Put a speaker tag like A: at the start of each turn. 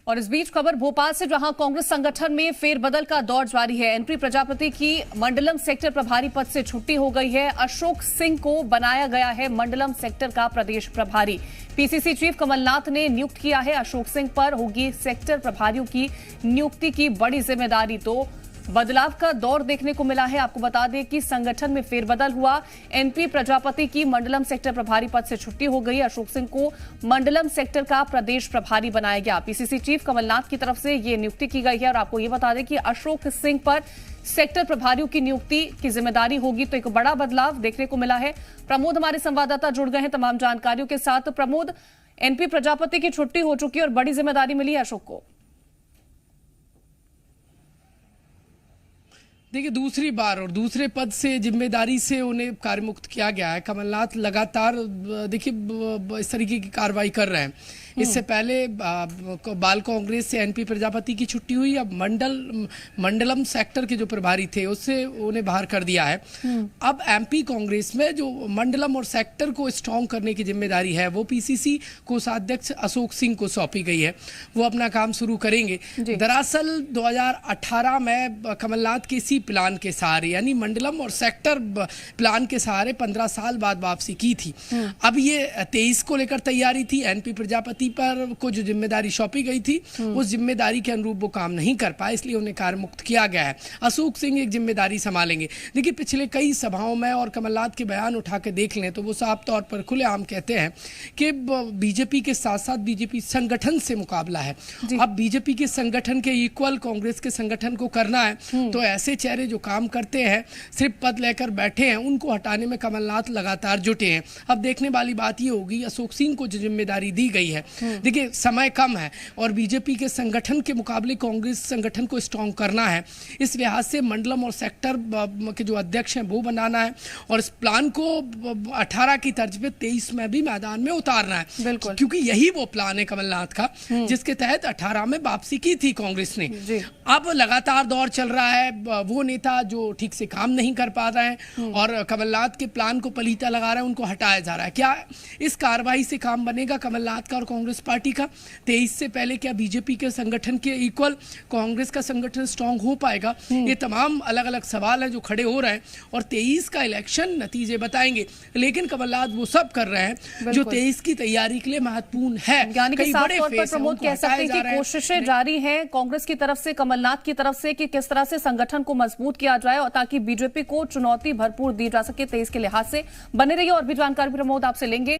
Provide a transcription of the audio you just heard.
A: और इस बीच खबर भोपाल से, जहां कांग्रेस संगठन में फेरबदल का दौर जारी है। एनपी प्रजापति की मंडलम सेक्टर प्रभारी पद से छुट्टी हो गई है। अशोक सिंह को बनाया गया है मंडलम सेक्टर का प्रदेश प्रभारी। पीसीसी चीफ कमलनाथ ने नियुक्त किया है। अशोक सिंह पर होगी सेक्टर प्रभारियों की नियुक्ति की बड़ी जिम्मेदारी। तो बदलाव का दौर देखने को मिला है। आपको बता दें कि संगठन में फेरबदल हुआ। एनपी प्रजापति की मंडलम सेक्टर प्रभारी पद से छुट्टी हो गई। अशोक सिंह को मंडलम सेक्टर का प्रदेश प्रभारी बनाया गया। पीसीसी चीफ कमलनाथ की तरफ से यह नियुक्ति की गई है। और आपको यह बता दें कि अशोक सिंह पर सेक्टर प्रभारियों की नियुक्ति की जिम्मेदारी होगी। तो एक बड़ा बदलाव देखने को मिला है। प्रमोद हमारे संवाददाता जुड़ गए हैं तमाम जानकारियों के साथ। प्रमोद, एनपी प्रजापति की छुट्टी हो चुकी है और बड़ी जिम्मेदारी मिली है अशोक को।
B: देखिए, दूसरी बार और दूसरे पद से जिम्मेदारी से उन्हें कार्यमुक्त किया गया है। कमलनाथ लगातार देखिए इस तरीके की कार्रवाई कर रहे हैं। इससे पहले बाल कांग्रेस से एनपी प्रजापति की छुट्टी हुई। अब मंडलम सेक्टर के जो प्रभारी थे उससे उन्हें बाहर कर दिया है। अब एमपी कांग्रेस में जो मंडलम और सेक्टर को स्ट्रांग करने की जिम्मेदारी है वो पीसीसी कोषाध्यक्ष अशोक सिंह को सौंपी गई है। वो अपना काम शुरू करेंगे। दरअसल 2018 में कमलनाथ के इसी प्लान के सहारे, यानी मंडलम और सेक्टर प्लान के सहारे 15 साल बाद वापसी की थी। अब ये 23 को लेकर तैयारी थी। एनपी प्रजापति पर को जो जिम्मेदारी सौंपी गई थी उस जिम्मेदारी के अनुरूप वो काम नहीं कर पाए, इसलिए उन्हें कार्यमुक्त किया गया है। अशोक सिंह एक जिम्मेदारी संभालेंगे। देखिए, पिछले कई सभाओं में और कमलनाथ के बयान उठा के देख लें तो वो साफ तौर पर खुलेआम कहते हैं कि बीजेपी के साथ साथ बीजेपी संगठन से मुकाबला है। अब बीजेपी के संगठन के इक्वल कांग्रेस के संगठन को करना है तो ऐसे चेहरे जो काम करते हैं, सिर्फ पद लेकर बैठे हैं, उनको हटाने में कमलनाथ लगातार जुटे हैं। अब देखने वाली बात ये होगी अशोक सिंह को जो जिम्मेदारी दी गई है। देखिए, समय कम है और बीजेपी के संगठन के मुकाबले कांग्रेस संगठन को स्ट्रांग करना है। इस लिहाज से मंडलम और सेक्टर के जो अध्यक्ष हैं वो बनाना है और इस प्लान को 18 की तर्ज पे 23 में भी मैदान में उतारना है। क्योंकि यही वो प्लान है कमलनाथ का जिसके तहत 18 में वापसी की थी कांग्रेस ने। अब लगातार दौर चल रहा है। वो नेता जो ठीक से काम नहीं कर पा रहे हैं और कमलनाथ के प्लान को पलीता लगा रहे हैं, उनको हटाया जा रहा है। क्या इस कार्रवाई से काम बनेगा कमलनाथ का और कांग्रेस पार्टी का? 23 से पहले क्या बीजेपी के संगठन के इक्वल कांग्रेस का संगठन स्ट्रांग हो पाएगा? ये तमाम अलग अलग सवाल हैं जो खड़े हो रहे हैं और 23 का इलेक्शन नतीजे बताएंगे। लेकिन कमलनाथ वो सब कर रहे हैं जो 23 की तैयारी के लिए महत्वपूर्ण है।
A: यानी कि साफ तौर पर प्रमोद कह सकते हैं कि कोशिशें जारी हैं कांग्रेस की तरफ से, कमलनाथ की तरफ से, कि किस तरह से संगठन को मजबूत किया जाए और ताकि बीजेपी को चुनौती भरपूर दी जा सके 23 के लिहाज से। बने रहिए और भी जानकारी प्रमोद आपसे लेंगे।